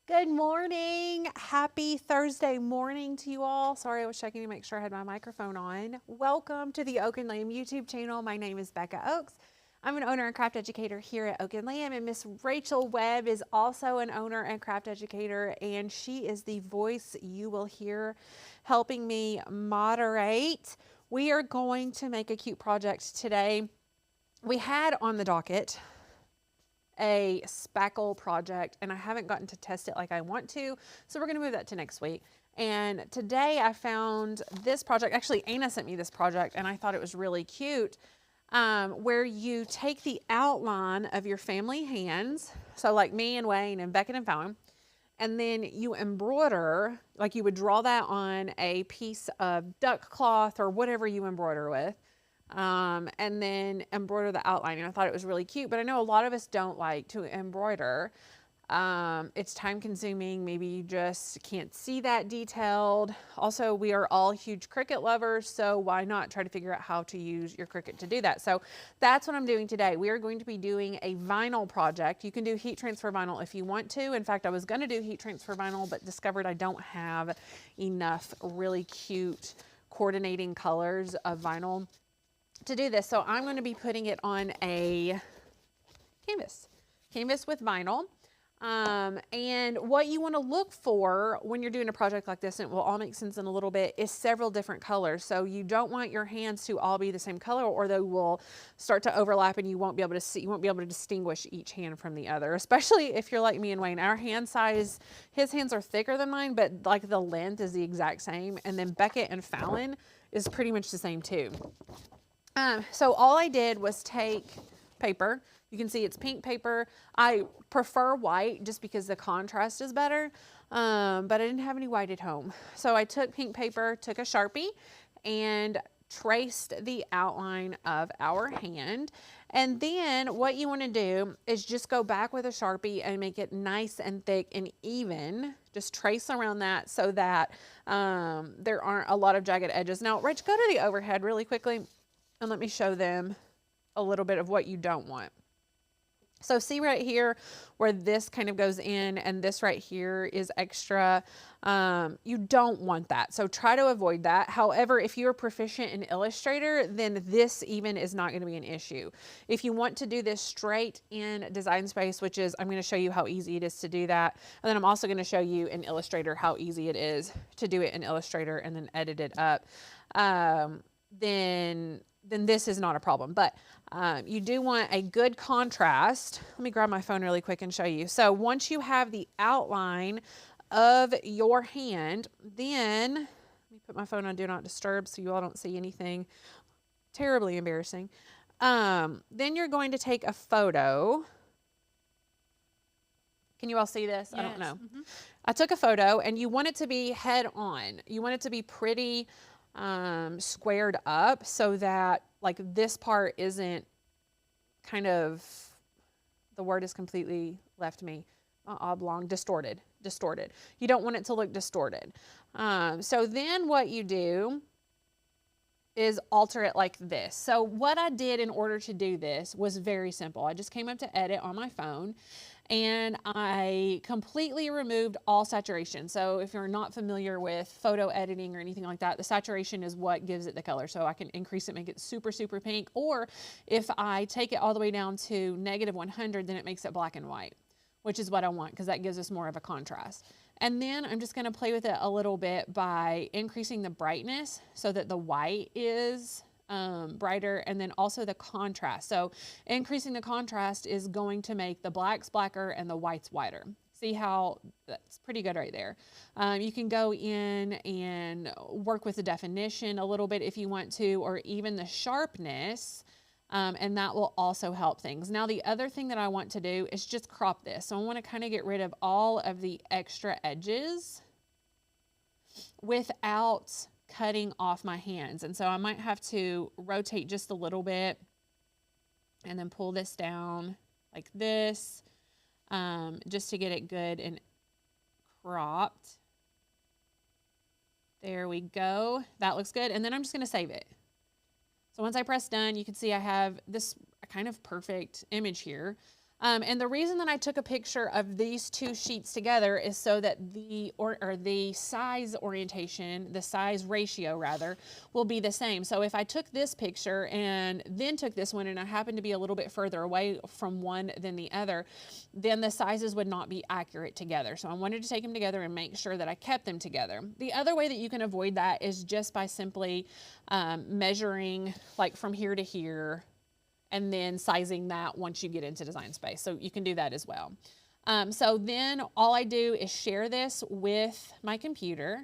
Good morning. Happy Thursday morning to you all. Sorry, I was checking to make sure I had my microphone on. Welcome to the Oak and Lamb YouTube channel. My name is Becca Oaks. I'm an owner and craft educator here at Oak and Lamb, and Miss Rachel Webb is also an owner and craft educator, and she is the voice you will hear helping me moderate. We are going to make a cute project today. We had on the docket a spackle project, and I haven't gotten to test it like I want to, so we're going to move that to next week. And today I found this project. Actually, Anna sent me this project, and I thought it was really cute, where you take the outline of your family hands, so like me and Wayne and Beckett and Fallon, and then you embroider, like you would draw that on a piece of duck cloth or whatever you embroider with, and then embroider the outline. And I thought it was really cute, but I know a lot of us don't like to embroider. It's time consuming. Maybe you just can't see that detailed. Also, we are all huge Cricut lovers, so why not try to figure out how to use your Cricut to do that? So that's what I'm doing today. We are going to be doing a vinyl project. You can do heat transfer vinyl if you want to. In fact, I was going to do heat transfer vinyl, but discovered I don't have enough really cute coordinating colors of vinyl to do this. So I'm going to be putting it on a canvas with vinyl. And what you want to look for when you're doing a project like this, and it will all make sense in a little bit, is several different colors. So you don't want your hands to all be the same color, or they will start to overlap and you won't be able to see, you won't be able to distinguish each hand from the other, especially if you're like me and Wayne. Our hand size, his hands are thicker than mine, but like the length is the exact same. And then Beckett and Fallon is pretty much the same too. So all I did was take paper. You can see it's pink paper. I prefer white just because the contrast is better, but I didn't have any white at home. So I took pink paper, took a Sharpie, and traced the outline of our hand. And then what you want to do is just go back with a Sharpie and make it nice and thick and even. Just trace around that so that there aren't a lot of jagged edges. Now, Rach, go to the overhead really quickly and let me show them a little bit of what you don't want. So see right here where this kind of goes in and this right here is extra. You don't want that. So try to avoid that. However, if you're proficient in Illustrator, then this even is not going to be an issue. If you want to do this straight in Design Space, which is, I'm going to show you how easy it is to do that. And then I'm also going to show you in Illustrator how easy it is to do it in Illustrator and then edit it up. Then this is not a problem. But you do want a good contrast. Let me grab my phone really quick and show you. So once you have the outline of your hand, then let me put my phone on Do Not Disturb so you all don't see anything terribly embarrassing. Then you're going to take a photo. Can you all see this? Yes. I don't know. Mm-hmm. I took a photo, and you want it to be head on. You want it to be pretty squared up so that like this part isn't kind of, the word is completely left me, oblong, distorted. You don't want it to look distorted. So then what you do is alter it like this. So what I did in order to do this was very simple. I just came up to edit on my phone and I completely removed all saturation. So if you're not familiar with photo editing or anything like that, the saturation is what gives it the color. So I can increase it, make it super, super pink. Or if I take it all the way down to -100, then it makes it black and white, which is what I want because that gives us more of a contrast. And then I'm just gonna play with it a little bit by increasing the brightness so that the white is brighter, and then also the contrast. So increasing the contrast is going to make the blacks blacker and the whites whiter. See how that's pretty good right there. You can go in and work with the definition a little bit if you want to, or even the sharpness, and that will also help things. Now the other thing that I want to do is just crop this. So I want to kind of get rid of all of the extra edges without cutting off my hands. And so I might have to rotate just a little bit and then pull this down like this, just to get it good and cropped. There we go. That looks good. And then I'm just going to save it. So once I press done, you can see I have this kind of perfect image here. And the reason that I took a picture of these two sheets together is so that the size orientation, the size ratio rather, will be the same. So if I took this picture and then took this one and I happened to be a little bit further away from one than the other, then the sizes would not be accurate together. So I wanted to take them together and make sure that I kept them together. The other way that you can avoid that is just by simply measuring like from here to here, and then sizing that once you get into Design Space. So you can do that as well. So then all I do is share this with my computer.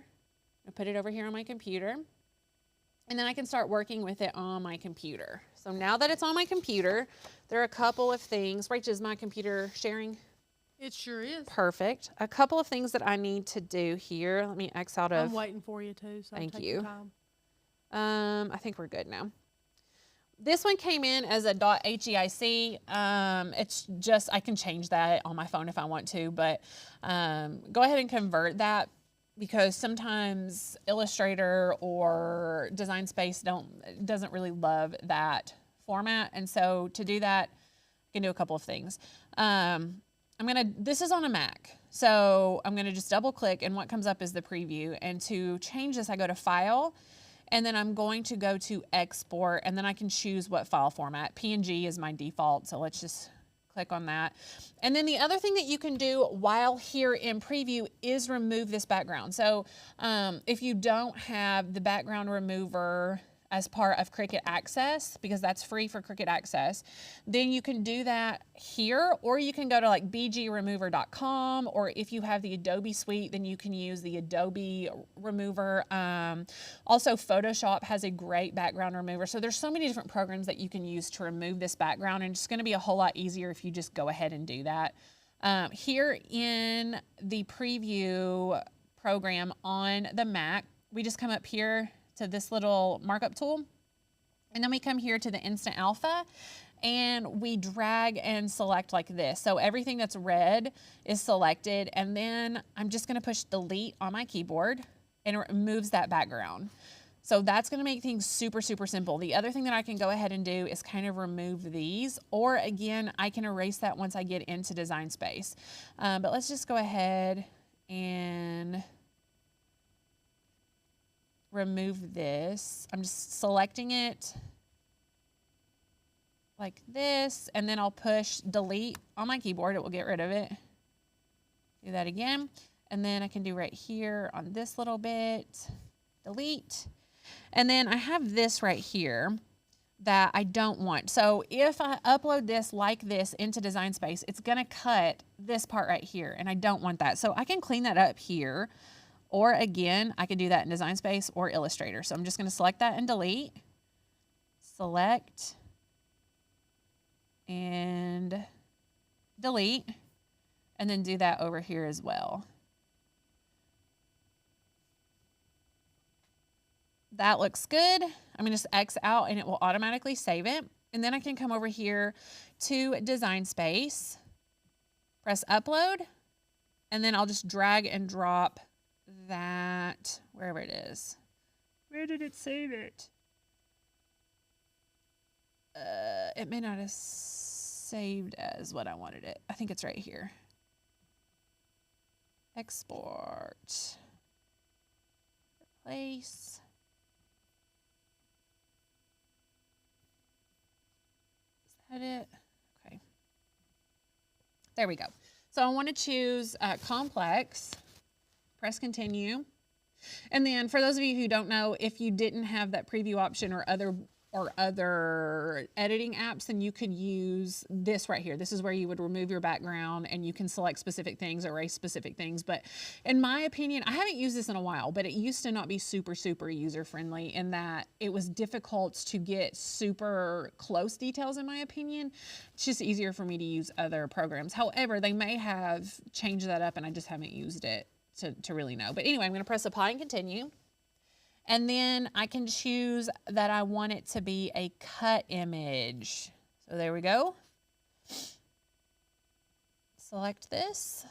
I put it over here on my computer. And then I can start working with it on my computer. So now that it's on my computer, there are a couple of things. Rach, is my computer sharing? It sure is. Perfect. A couple of things that I need to do here. Let me X out of. I'm waiting for you too, so Thank take you. your time. I think we're good now. This one came in as a .heic. It's just, I can change that on my phone if I want to, but go ahead and convert that, because sometimes Illustrator or Design Space doesn't really love that format. And so to do that, I can do a couple of things. This is on a Mac. So I'm gonna just double click, and what comes up is the preview. And to change this, I go to File, and then I'm going to go to Export, and then I can choose what file format. PNG is my default, so let's just click on that. And then the other thing that you can do while here in preview is remove this background. So if you don't have the background remover as part of Cricut Access, because that's free for Cricut Access, then you can do that here, or you can go to like bgremover.com, or if you have the Adobe suite, then you can use the Adobe remover. Also, Photoshop has a great background remover. So there's so many different programs that you can use to remove this background, and it's going to be a whole lot easier if you just go ahead and do that. Here in the preview program on the Mac, we just come up here to this little markup tool, and then we come here to the Instant Alpha, and we drag and select like this. So everything that's red is selected, and then I'm just gonna push delete on my keyboard, and it removes that background. So that's gonna make things super, super simple. The other thing that I can go ahead and do is kind of remove these, or again, I can erase that once I get into Design Space. But let's just go ahead and remove this. I'm just selecting it like this, and then I'll push delete on my keyboard. It will get rid of it. Do that again. And then I can do right here on this little bit, delete. And then I have this right here that I don't want. So if I upload this like this into Design Space, it's gonna cut this part right here, and I don't want that. So I can clean that up here. Or again, I can do that in Design Space or Illustrator. So I'm just going to select that and delete. Select and delete. And then do that over here as well. That looks good. I'm going to just X out, and it will automatically save it. And then I can come over here to Design Space, press upload, and then I'll just drag and drop that wherever it is. Where did it save it? It may not have saved as what I wanted it. I think it's right here. Export. Replace. Is that it? Okay. There we go. So I want to choose complex. Press continue. And then for those of you who don't know, if you didn't have that preview option or other editing apps, then you could use this right here. This is where you would remove your background, and you can select specific things, erase specific things. But in my opinion, I haven't used this in a while, but it used to not be super, super user friendly in that it was difficult to get super close details, in my opinion. It's just easier for me to use other programs. However, they may have changed that up, and I just haven't used it to really know. But anyway, I'm going to press apply and continue. And then I can choose that I want it to be a cut image. So there we go. Select this.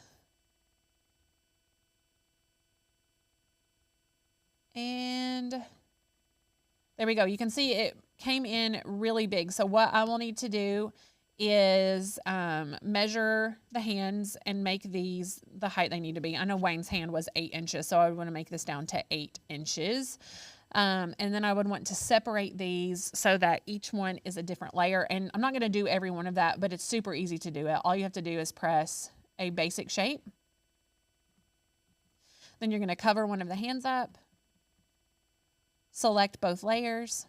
And there we go. You can see it came in really big. So what I will need to do is measure the hands and make these the height they need to be. I know Wayne's hand was 8 inches, so I would want to make this down to 8 inches. And then I would want to separate these so that each one is a different layer. And I'm not going to do every one of that, but it's super easy to do it. All you have to do is press a basic shape. Then you're going to cover one of the hands up, select both layers,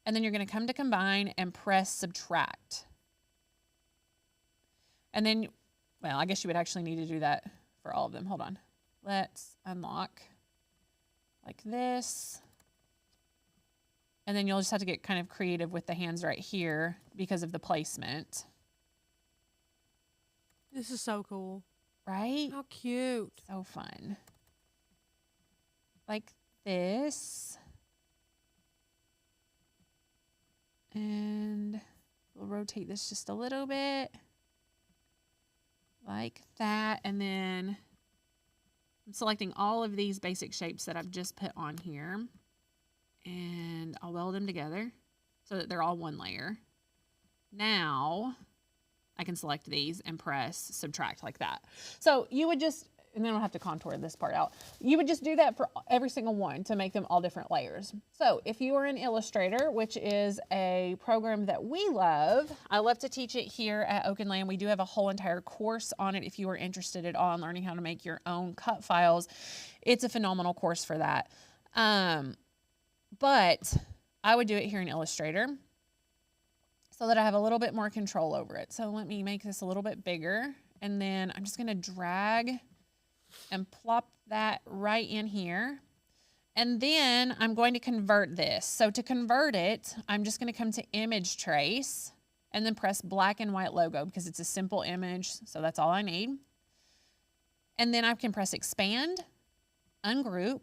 and then you're going to come to combine and press subtract. And then, well, I guess you would actually need to do that for all of them. Hold on. Let's unlock like this. And then you'll just have to get kind of creative with the hands right here because of the placement. This is so cool. Right? How cute. So fun. Like this. And we'll rotate this just a little bit. Like that. And then I'm selecting all of these basic shapes that I've just put on here. And I'll weld them together so that they're all one layer. Now I can select these and press subtract like that. So you would just, and then I'll have to contour this part out. You would just do that for every single one to make them all different layers. So if you are in Illustrator, which is a program that we love, I love to teach it here at Oak and Lamb. We do have a whole entire course on it if you are interested at all in learning how to make your own cut files. It's a phenomenal course for that. But I would do it here in Illustrator so that I have a little bit more control over it. So let me make this a little bit bigger, and then I'm just going to drag and plop that right in here. And then I'm going to convert this. So to convert it, I'm just going to come to image trace and then press black and white logo because it's a simple image. So that's all I need. And then I can press expand, ungroup,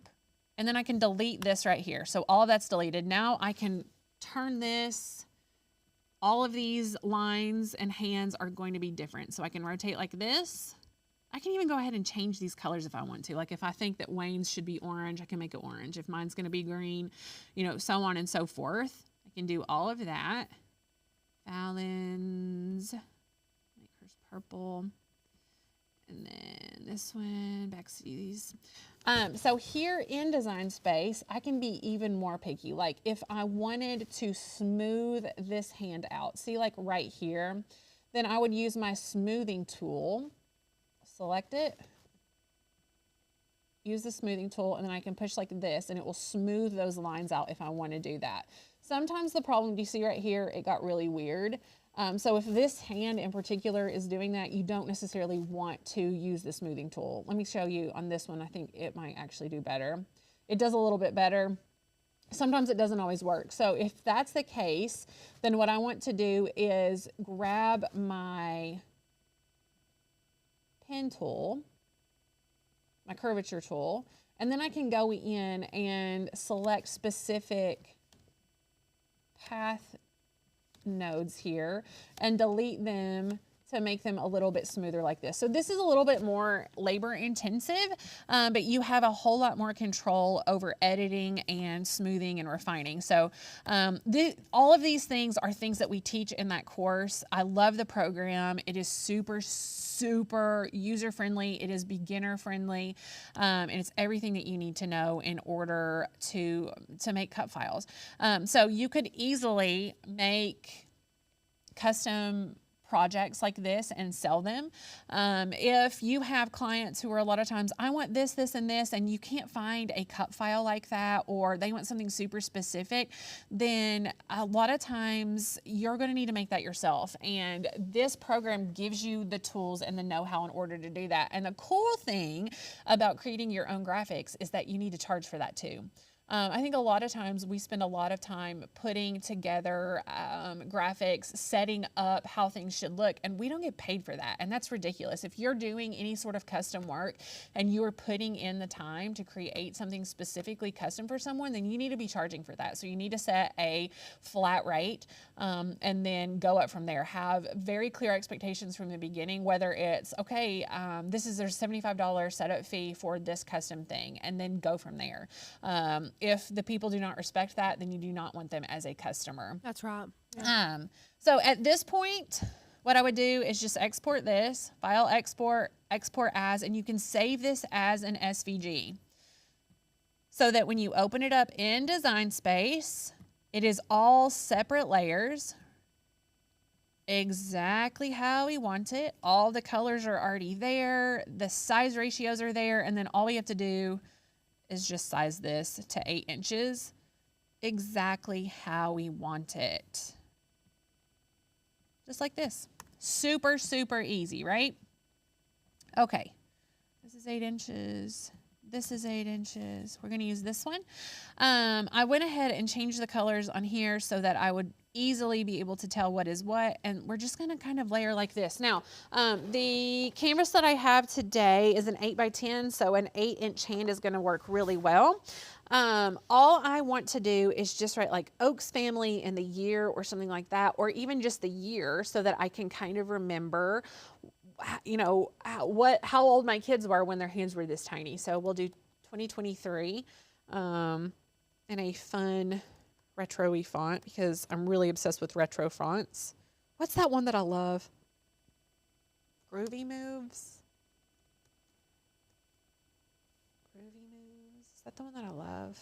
and then I can delete this right here. So all of that's deleted. Now I can turn this, all of these lines and hands are going to be different. So I can rotate like this. I can even go ahead and change these colors if I want to. Like if I think that Wayne's should be orange, I can make it orange. If mine's gonna be green, you know, so on and so forth. I can do all of that. Fallon's, make hers purple. And then this one, Baxi's. So here in Design Space, I can be even more picky. Like if I wanted to smooth this hand out, see like right here, then I would use my smoothing tool, select it, use the smoothing tool, and then I can push like this and it will smooth those lines out if I want to do that. Sometimes the problem, do you see right here, it got really weird. So if this hand in particular is doing that, you don't necessarily want to use the smoothing tool. Let me show you on this one. I think it might actually do better. It does a little bit better. Sometimes it doesn't always work. So if that's the case, then what I want to do is grab my pen tool, my curvature tool, and then I can go in and select specific path nodes here and delete them to make them a little bit smoother like this. So this is a little bit more labor intensive, but you have a whole lot more control over editing and smoothing and refining. So all of these things are things that we teach in that course. I love the program. It is super, super user-friendly. It is beginner-friendly, and it's everything that you need to know in order to make cut files. So you could easily make custom projects like this and sell them. If you have clients who are a lot of times, I want this, this, and this, and you can't find a cut file like that, or they want something super specific, then a lot of times you're going to need to make that yourself. And this program gives you the tools and the know-how in order to do that. And the cool thing about creating your own graphics is that you need to charge for that too. I think a lot of times we spend a lot of time putting together graphics, setting up how things should look, and we don't get paid for that. And that's ridiculous. If you're doing any sort of custom work and you are putting in the time to create something specifically custom for someone, then you need to be charging for that. So you need to set a flat rate and then go up from there. Have very clear expectations from the beginning, whether it's, okay, this is their $75 setup fee for this custom thing, and then go from there. if the people do not respect that, then you do not want them as a customer. That's right. Yeah. So at this point, what I would do is just export this, file export, export as, and you can save this as an SVG. So that when you open it up in Design Space, it is all separate layers, exactly how we want it. All the colors are already there, the size ratios are there, and then all we have to do is just size this to 8 inches, exactly how we want it. Just like this. Super, super easy, right? Okay, this is 8 inches. This is 8 inches. We're going to use this one. I went ahead and changed the colors on here so that I would easily be able to tell what is what. And we're just going to kind of layer like this. Now, the canvas that I have today is an 8x10, so an 8-inch hand is going to work really well. All I want to do is just write like Oaks family and the year or something like that, or even just the year so that I can kind of remember, you know, how old my kids were when their hands were this tiny. So we'll do 2023 in a fun retro-y font because I'm really obsessed with retro fonts. What's that one that I love? Groovy Moves. Groovy Moves. Is that the one that I love?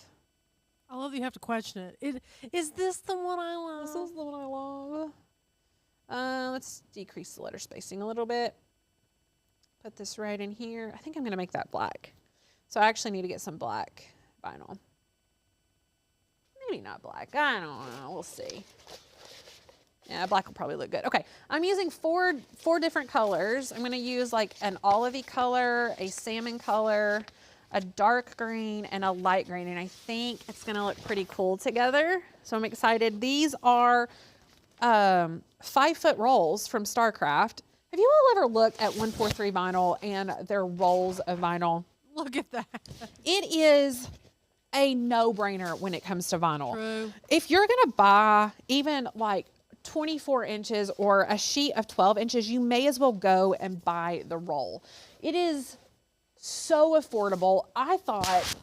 I love that you have to question it. Is this the one I love? This is the one I love. Let's decrease the letter spacing a little bit. Put this right in here. I think I'm going to make that black. So I actually need to get some black vinyl. Maybe not black. I don't know. We'll see. Yeah, black will probably look good. Okay, I'm using four different colors. I'm going to use like an olivey color, a salmon color, a dark green, and a light green. And I think it's going to look pretty cool together. So I'm excited. These are 5-foot rolls from StarCraft. Have you all ever looked at 143 vinyl and their rolls of vinyl? Look at that. It is a no-brainer when it comes to vinyl. True. If you're going to buy even like 24 inches or a sheet of 12 inches, you may as well go and buy the roll. It is so affordable. I thought,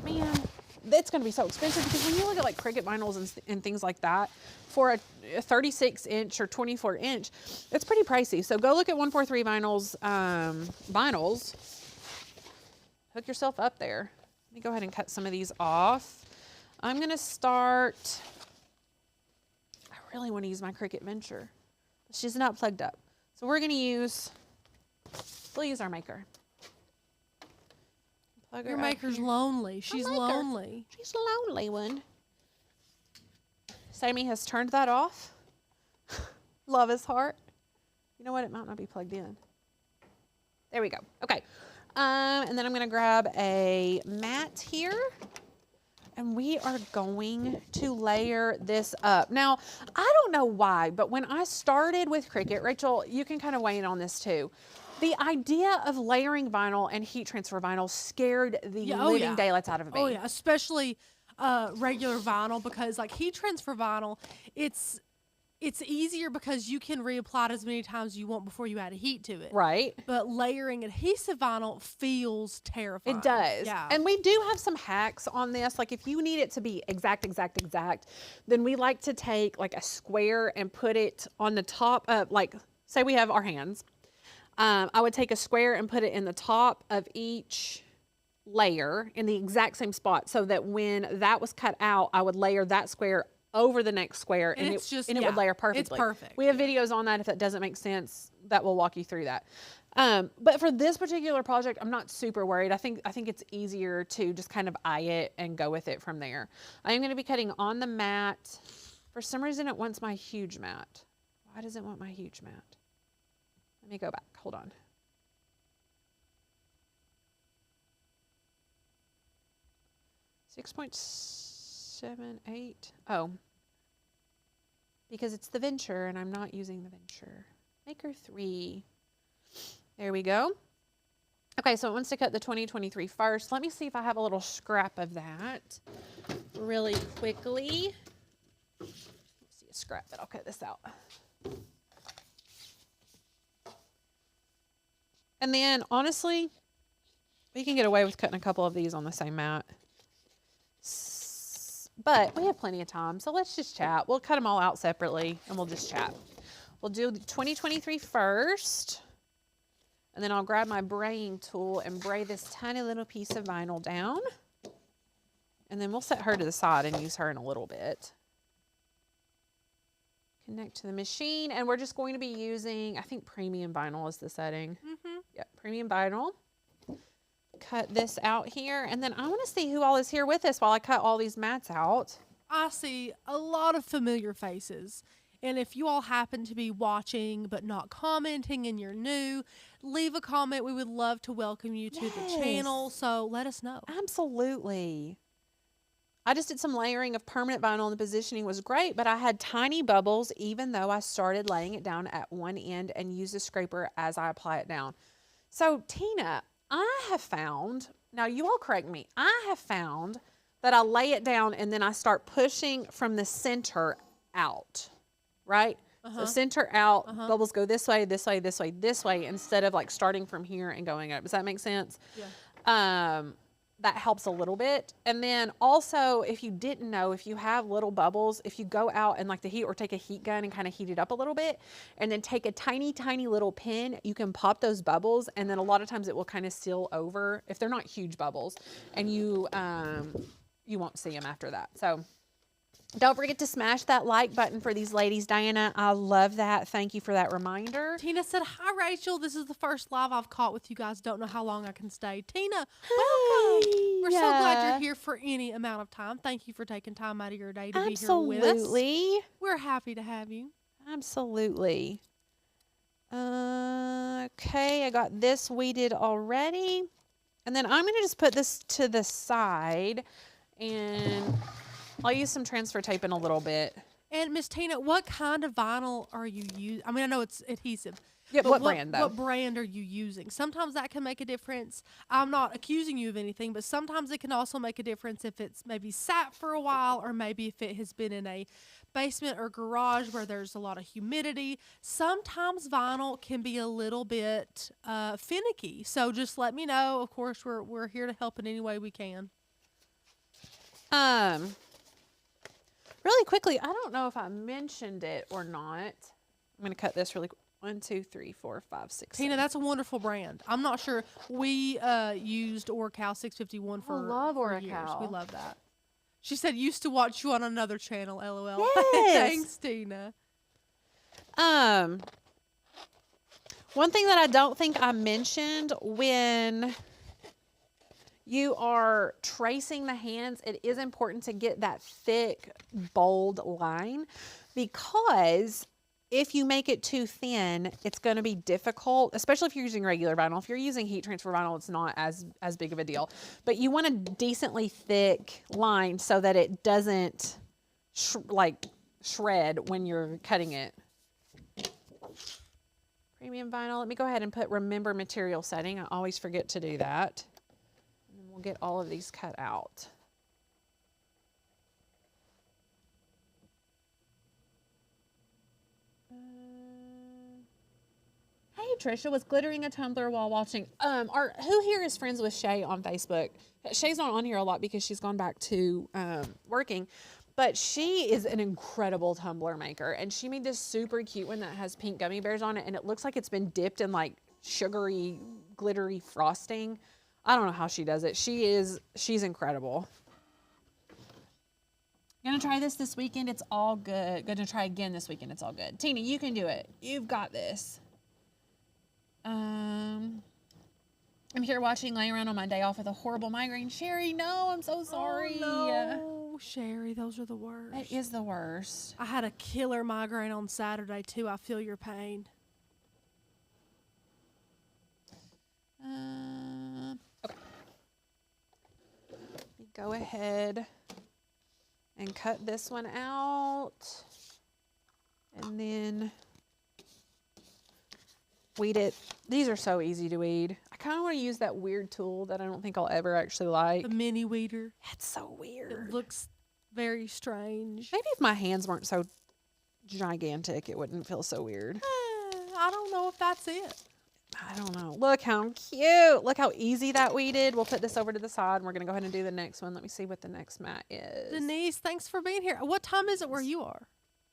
man, it's going to be so expensive because when you look at like Cricut vinyls and things like that, for a 36 inch or 24 inch, it's pretty pricey. So go look at 143 vinyls, vinyls. Hook yourself up there. Let me go ahead and cut some of these off. I'm going to start, I really want to use my Cricut Venture. She's not plugged up. So we're going to use, we'll use our maker. Plug her Your up maker's here. lonely. She's maker. lonely. She's a lonely one. Sammy has turned that off. Love his heart. You know what? It might not be plugged in. There we go. Okay. And then I'm going to grab a mat here. And we are going to layer this up. Now, I don't know why, but when I started with Cricut, Rachel, you can kind of weigh in on this too. The idea of layering vinyl and heat transfer vinyl scared the living daylights out of me. Oh yeah, especially regular vinyl, because like heat transfer vinyl, it's easier because you can reapply it as many times as you want before you add heat to it. Right. But layering adhesive vinyl feels terrifying. It does. Yeah. And we do have some hacks on this. Like if you need it to be exact, then we like to take like a square and put it on the top of, like, say we have our hands. I would take a square and put it in the top of each layer in the exact same spot so that when that was cut out, I would layer that square over the next square and it would layer perfectly. It's perfect. We have videos on that. If that doesn't make sense, that will walk you through that. But for this particular project, I'm not super worried. I think it's easier to just kind of eye it and go with it from there. I am going to be cutting on the mat. For some reason, it wants my huge mat. Why does it want my huge mat? Let me go back. Hold on. $6.78. Oh, because it's the Venture and I'm not using the Venture. Maker 3. There we go. Okay, so it wants to cut the 2023 first. Let me see if I have a little scrap of that really quickly. Let's see a scrap, but I'll cut this out. And then, honestly, we can get away with cutting a couple of these on the same mat. but we have plenty of time. So let's just chat. We'll cut them all out separately and we'll just chat. We'll do the 2023 first. And then I'll grab my braying tool and bray this tiny little piece of vinyl down. And then we'll set her to the side and use her in a little bit. Connect to the machine. And we're just going to be using, I think premium vinyl is the setting. Yep, premium vinyl. Cut this out here. And then I want to see who all is here with us while I cut all these mats out. I see a lot of familiar faces. And if you all happen to be watching but not commenting and you're new, leave a comment. We would love to welcome you to the channel. So let us know. Absolutely. I just did some layering of permanent vinyl and the positioning was great, but I had tiny bubbles even though I started laying it down at one end and use a scraper as I apply it down. So Tina, I have found, now you all correct me, I have found that I lay it down and then I start pushing from the center out, right? So center out, bubbles go this way, this way, this way, this way, instead of like starting from here and going up. Does that make sense? Yeah. That helps a little bit. And then also, if you didn't know, if you have little bubbles, if you go out and like the heat or take a heat gun and kind of heat it up a little bit and then take a tiny, tiny little pin, you can pop those bubbles. And then a lot of times it will kind of seal over if they're not huge bubbles and you won't see them after that. So don't forget to smash that like button for these ladies. Diana, I love that. Thank you for that reminder. Tina said, hi, Rachel. This is the first live I've caught with you guys. Don't know how long I can stay. Tina, welcome. We're so glad you're here for any amount of time. Thank you for taking time out of your day to be here with us. Absolutely. We're happy to have you. Absolutely. Okay, I got this weeded already. And then I'm going to just put this to the side and I'll use some transfer tape in a little bit. And Miss Tina, what kind of vinyl are you using? I mean, I know it's adhesive. Yeah, what brand though? What brand are you using? Sometimes that can make a difference. I'm not accusing you of anything, but sometimes it can also make a difference if it's maybe sat for a while or maybe if it has been in a basement or garage where there's a lot of humidity. Sometimes vinyl can be a little bit finicky. So just let me know. Of course, we're here to help in any way we can. Really quickly, I don't know if I mentioned it or not. I'm going to cut this really quick. 1, 2, 3, 4, 5, 6. Tina, that's a wonderful brand. I'm not sure. We used Oracal 651 for, love for Oracal. years. We love that. She said used to watch you on another channel, LOL. Yes. Thanks, Tina. One thing that I don't think I mentioned when you are tracing the hands, it is important to get that thick, bold line because if you make it too thin, it's going to be difficult, especially if you're using regular vinyl. If you're using heat transfer vinyl, it's not as big of a deal. But you want a decently thick line so that it doesn't shred when you're cutting it. Premium vinyl. Let me go ahead and put remember material setting. I always forget to do that. And then we'll get all of these cut out. Hey, Trisha was glittering a tumbler while watching. Who here is friends with Shay on Facebook? Shay's not on here a lot because she's gone back to working, but she is an incredible tumbler maker, and she made this super cute one that has pink gummy bears on it, and it looks like it's been dipped in like sugary, glittery frosting. I don't know how she does it. She's incredible. Gonna try this weekend. It's all good. Gonna try again this weekend. It's all good. Tina, you can do it. You've got this. I'm here watching, laying around on my day off with a horrible migraine. Sherry, no, I'm so sorry. Oh, no. Sherry, those are the worst. It is the worst. I had a killer migraine on Saturday, too. I feel your pain. Okay. Let me go ahead and cut this one out. And then weed it. These are so easy to weed. I kind of want to use that weird tool that I don't think I'll ever actually like. The mini weeder. It's so weird. It looks very strange. Maybe if my hands weren't so gigantic, it wouldn't feel so weird. I don't know if that's it. I don't know. Look how cute. Look how easy that we did. We'll put this over to the side and we're going to go ahead and do the next one. Let me see what the next mat is. Denise, thanks for being here. What time is it where you are?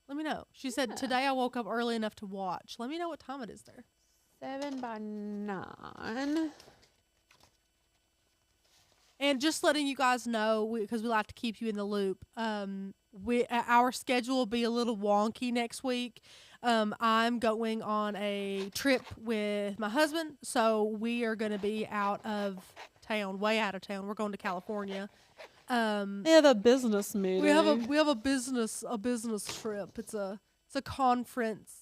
Let me know. She said, Yeah. today I woke up early enough to watch. Let me know what time it is there. 7 by 9. And just letting you guys know, because we like to keep you in the loop, our schedule will be a little wonky next week. I'm going on a trip with my husband, so we are going to be out of town, way out of town. We're going to California. We have a business meeting. We have a business trip. It's a conference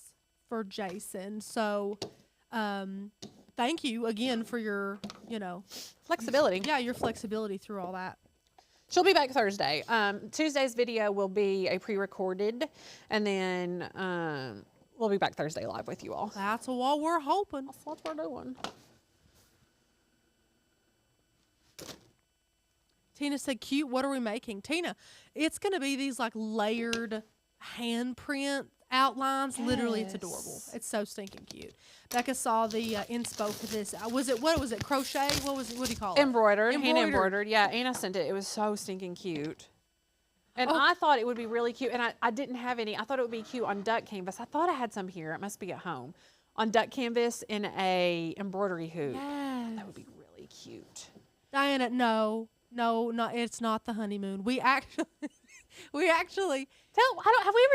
for Jason. So, thank you again for your, flexibility. yeah, your flexibility through all that. She'll be back Thursday. Tuesday's video will be a pre-recorded, and then we'll be back Thursday live with you all. That's what we're hoping. That's what we're doing. Tina said, cute, what are we making? Tina, it's going to be these like layered handprint outlines. Literally, it's adorable. Yes. It's so stinking cute. Becca saw the inspo for this. What was it? Crochet? What do you call it? Embroidered. Hand embroidered. Yeah, Anna sent it. It was so stinking cute. And I thought it would be really cute. And I didn't have any. I thought it would be cute on duck canvas. I thought I had some here. It must be at home. On duck canvas in a embroidery hoop. Yes. That would be really cute. Diana, no, it's not the honeymoon. We actually Have we ever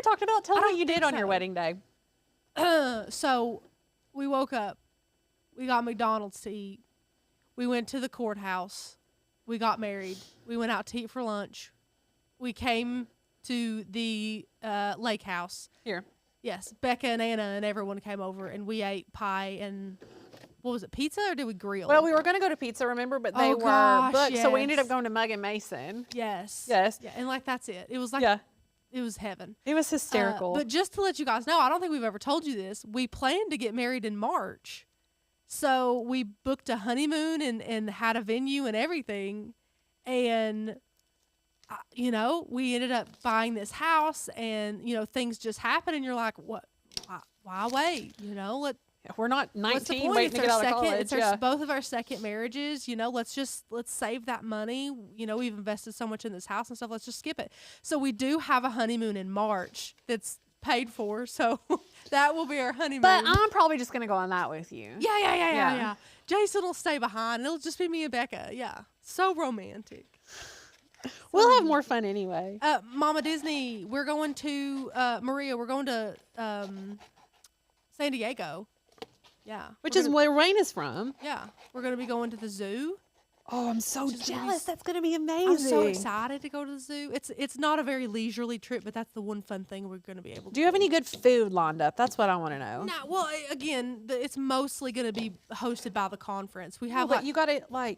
talked about? Tell I me what don't you did think on your so. wedding day. So we woke up, we got McDonald's to eat, we went to the courthouse, we got married, we went out to eat for lunch, we came to the lake house. Here. Yes, Becca and Anna and everyone came over and we ate pie and what was it, pizza or did we grill? Well, we were going to go to pizza, remember, but they Oh, were gosh, booked, so we ended yes. up going to Mug and Mason. Yes. Yes. Yeah, and like that's it. It was like Yeah. it was heaven. It was hysterical. But just to let you guys know, I don't think we've ever told you this. We planned to get married in March. So we booked a honeymoon and had a venue and everything. And, we ended up buying this house and, things just happen. And you're like, what? Why wait? We're not What's the 19 point? waiting to get out of college. It's Yeah. both of our second marriages. Let's save that money. We've invested so much in this house and stuff. Let's just skip it. So we do have a honeymoon in March that's paid for. So that will be our honeymoon. But I'm probably just going to go on that with you. Yeah. Jason will stay behind. It'll just be me and Becca. Yeah. So romantic. We'll have more fun anyway. Mama Disney, we're going to Maria. We're going to San Diego. Yeah. Which is where Rain is from. Yeah. We're going to be going to the zoo. Oh, I'm so Which is gonna be jealous. That's going to be amazing. I'm so excited to go to the zoo. It's not a very leisurely trip, but that's the one fun thing we're going to be able to Do you have any good food lined up? That's what I want to know. No, well, again, it's mostly going to be hosted by the conference. We have But you got to,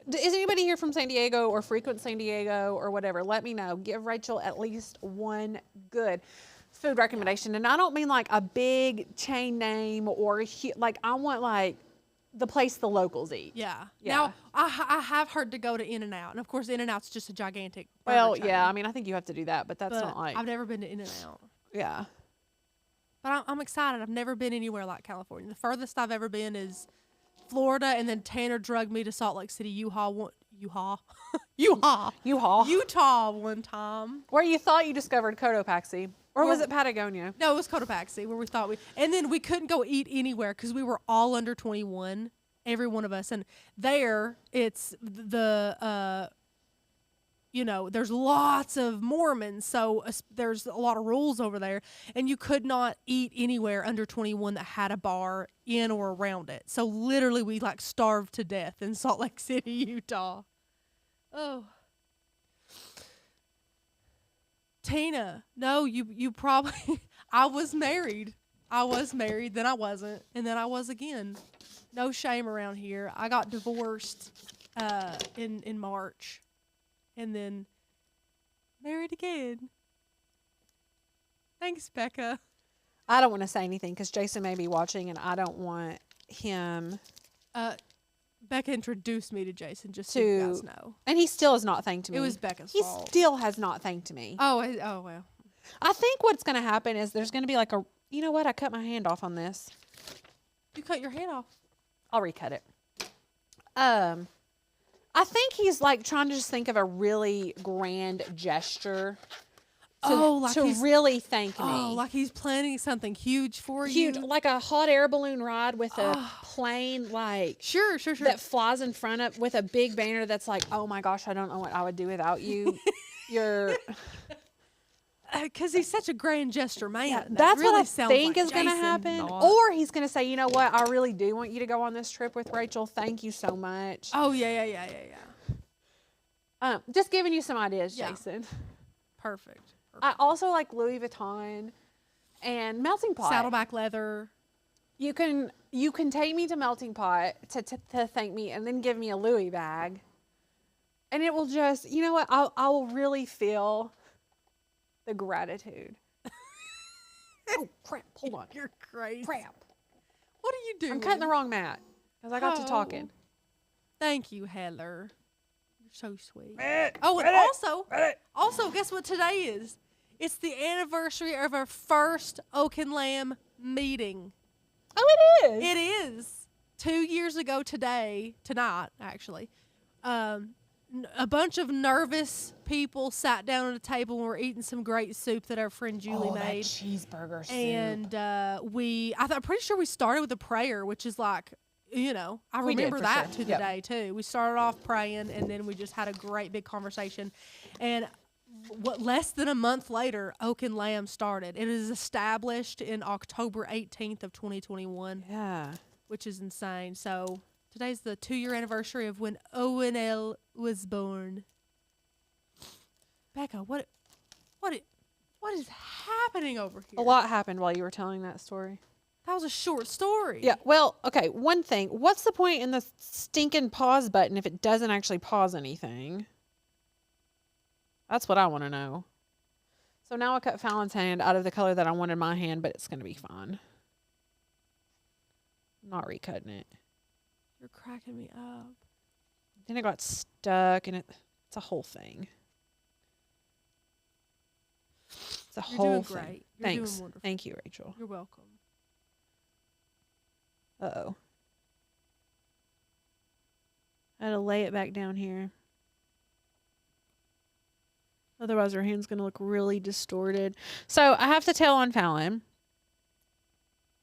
is anybody here from San Diego or frequent San Diego or whatever? Let me know. Give Rachel at least one good food recommendation. And I don't mean like a big chain name or I want the place the locals eat. Yeah. Yeah. Now, I have heard to go to In-N-Out. And, of course, In-N-Out's just a gigantic burger Well, chain, yeah. I mean, I think you have to do that, but that's but not like, I've never been to In-N-Out. yeah. But I'm excited. I've never been anywhere like California. The furthest I've ever been is Florida, and then Tanner drugged me to Salt Lake City, Utah one time. Where you thought you discovered Cotopaxi. Or was it Patagonia? No, it was Cotopaxi where we thought and then we couldn't go eat anywhere because we were all under 21, every one of us. And there it's there's lots of Mormons. So there's a lot of rules over there and you could not eat anywhere under 21 that had a bar in or around it. So literally we starved to death in Salt Lake City, Utah. Oh. Tina, no, you probably, I was married, then I wasn't, and then I was again. No shame around here. I got divorced in March, and then married again. Thanks, Becca. I don't want to say anything because Jason may be watching and I don't want him Becca introduced me to Jason, just so you guys know. And he still has not thanked me. It was Becca's he fault. He still has not thanked me. Oh, well. I think what's going to happen is there's going to be you know what? I cut my hand off on this. You cut your hand off. I'll recut it. I think he's like trying to just think of a really grand gesture to really thank me. Oh, like he's planning something huge for Huge, you. like a hot air balloon ride with a plane, like Sure. that flies in front of with a big banner that's like, oh my gosh, I don't know what I would do without you. You're Because he's such a grand gesture man. yeah, That that's really what I sounds think like is going to Jason happen. Knott. Or he's going to say, you know what, I really do want you to go on this trip with Rachel. Thank you so much. Oh, yeah. Just giving you some ideas, Yeah. Jason. Perfect. I also like Louis Vuitton and Melting Pot. Saddleback leather. You can take me to Melting Pot to thank me, and then give me a Louis bag, and it will just, you know what, I will really feel the gratitude. Oh crap! Hold on. You're crazy. Crap. What are you doing? I'm cutting the wrong mat because I got to talking. Thank you, Heather. You're so sweet. Oh, and also, guess what today is? It's the anniversary of our first Oak and Lamb meeting. Oh, it is. It is 2 years ago tonight, actually. A bunch of nervous people sat down at a table and were eating some great soup that our friend Julie made. That cheeseburger soup. And I'm pretty sure we started with a prayer, which is like, you know, I We did, remember for that sure. to the Yep. day too. We started off praying, and then we just had a great big conversation. And less than a month later, Oak and Lamb started. It is established in October 18th of 2021, Yeah. which is insane. So today's the 2-year anniversary of when ONL was born. Becca, what is happening over here? A lot happened while you were telling that story. That was a short story. Yeah. Well, okay. One thing. What's the point in the stinking pause button if it doesn't actually pause anything? That's what I want to know. So now I cut Fallon's hand out of the color that I wanted my hand, but it's going to be fine. I'm not recutting it. You're cracking me up. Then it got stuck, and it's a whole thing. It's a You're whole doing thing. great. You're Thanks. doing wonderful. Thank you, Rachel. You're welcome. Uh-oh. I had to lay it back down here. Otherwise, her hand's going to look really distorted. So I have to tell on Fallon.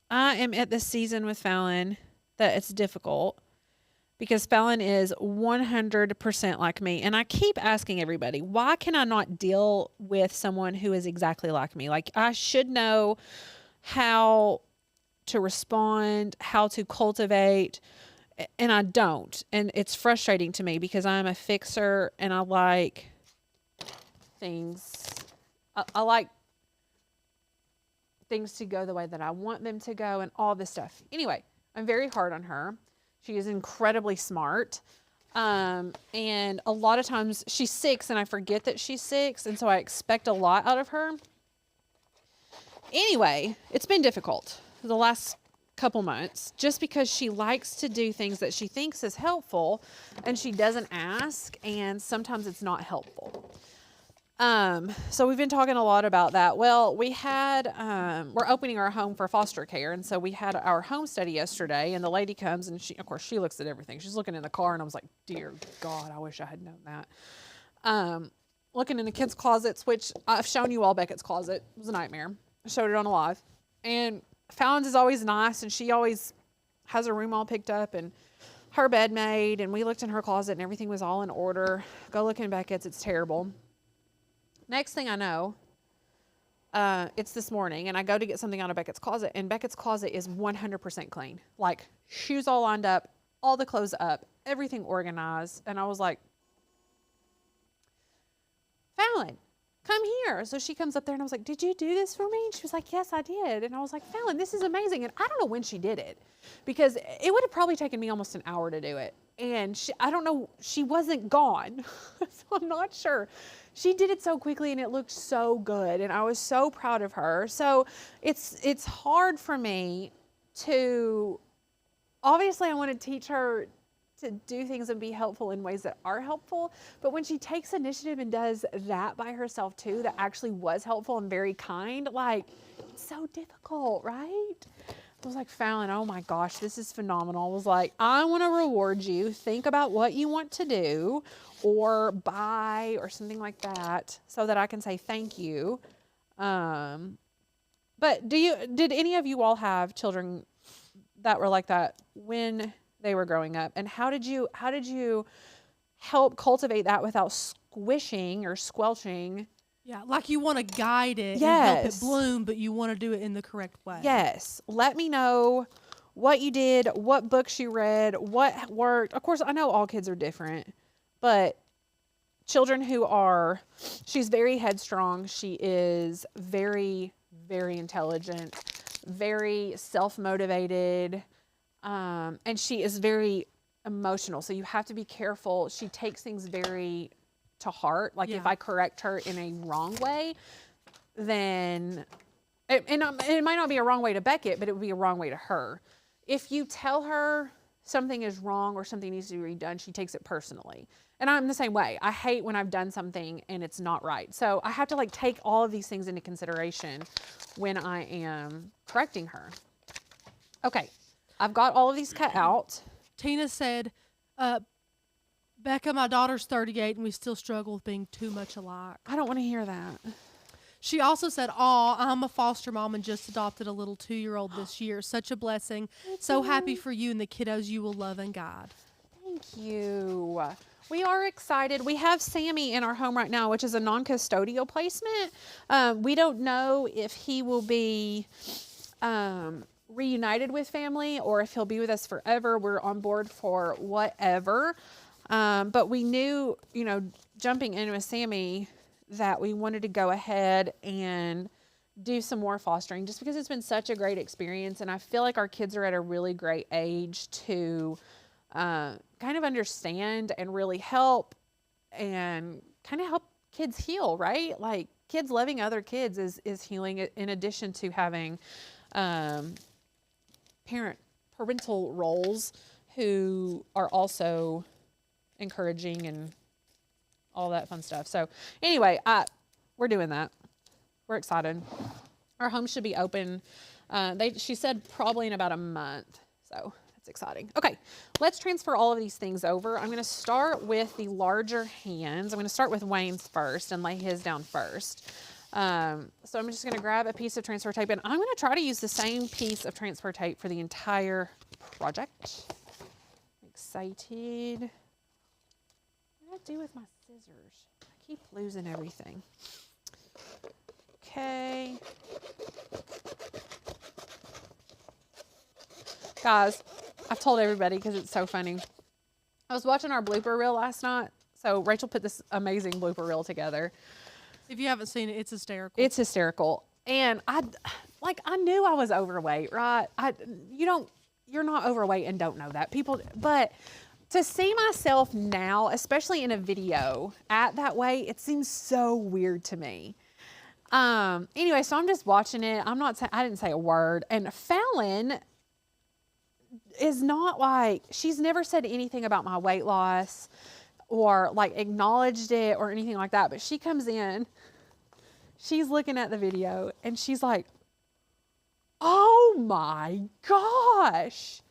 I am at this season with Fallon that it's difficult because Fallon is 100% like me. And I keep asking everybody, why can I not deal with someone who is exactly like me? Like, I should know how to respond, how to cultivate, and I don't. And it's frustrating to me because I'm a fixer and I like things. I like things to go the way that I want them to go and all this stuff. Anyway, I'm very hard on her. She is incredibly smart. And a lot of times she's 6 and I forget that she's 6. And so I expect a lot out of her. Anyway, it's been difficult the last couple months just because she likes to do things that she thinks is helpful and she doesn't ask, and sometimes it's not helpful. So we've been talking a lot about that. Well, we had, we're opening our home for foster care. And so we had our home study yesterday, and the lady comes and of course she looks at everything. She's looking in the car and I was like, dear God, I wish I had known that. Looking in the kids' closets, which I've shown you all Beckett's closet. It was a nightmare. I showed it on a live. And Fallon's is always nice, and she always has her room all picked up and her bed made. And we looked in her closet and everything was all in order. Go look in Beckett's, it's terrible. Next thing I know, it's this morning, and I go to get something out of Beckett's closet, and Beckett's closet is 100% clean. Like, shoes all lined up, all the clothes up, everything organized. And I was like, Fallon, come here. So she comes up there, and I was like, did you do this for me? And she was like, yes, I did. And I was like, Fallon, this is amazing. And I don't know when she did it, because it would have probably taken me almost an hour to do it. And I don't know, she wasn't gone. So I'm not sure. She did it so quickly and it looked so good. And I was so proud of her. So it's hard for me to, obviously I want to teach her to do things and be helpful in ways that are helpful. But when she takes initiative and does that by herself too, that actually was helpful and very kind, like, it's so difficult, right? I was like, Fallon, oh my gosh, this is phenomenal. I was like, I want to reward you. Think about what you want to do or buy or something like that so that I can say thank you. But did any of you all have children that were like that when they were growing up? And how did you help cultivate that without squishing or squelching? Yeah, like you want to guide it and help it Yes. bloom, but you want to do it in the correct way. Yes. Let me know what you did, what books you read, what worked. Of course, I know all kids are different, but children she's very headstrong. She is very, very intelligent, very self-motivated, and she is very emotional. So you have to be careful. She takes things very to heart. Like if I correct her in a wrong way, then, it might not be a wrong way to Beckett, but it would be a wrong way to her. If you tell her something is wrong or something needs to be redone, she takes it personally. And I'm the same way. I hate when I've done something and it's not right. So I have to like take all of these things into consideration when I am correcting her. Okay, I've got all of these cut out. Tina said, Becca, my daughter's 38 and we still struggle with being too much alike. I don't want to hear that. She also said, "Aw, I'm a foster mom and just adopted a little 2-year-old this year. Such a blessing. So happy for you and the kiddos you will love and guide." Thank you. We are excited. We have Sammy in our home right now, which is a non-custodial placement. We don't know if he will be reunited with family or if he'll be with us forever. We're on board for whatever. But we knew, jumping in with Sammy, that we wanted to go ahead and do some more fostering just because it's been such a great experience. And I feel like our kids are at a really great age to kind of understand and really help and kind of help kids heal, right? Like kids loving other kids is healing in addition to having parental roles who are also encouraging and all that fun stuff. So anyway, we're doing that. We're excited. Our home should be open. She said probably in about a month. So that's exciting. Okay, let's transfer all of these things over. I'm going to start with the larger hands. I'm going to start with Wayne's first and lay his down first. So I'm just going to grab a piece of transfer tape and I'm going to try to use the same piece of transfer tape for the entire project. Excited. What do I do with my scissors? I keep losing everything. Okay. Guys, I've told everybody because it's so funny. I was watching our blooper reel last night. So Rachel put this amazing blooper reel together. If you haven't seen it, it's hysterical. It's hysterical. And I knew I was overweight, right? You're not overweight and don't know that. But to see myself now, especially in a video at that weight, it seems so weird to me. Anyway, so I'm just watching it. I didn't say a word. And Fallon is not she's never said anything about my weight loss or acknowledged it or anything like that. But she comes in, she's looking at the video and she's like, "Oh my gosh.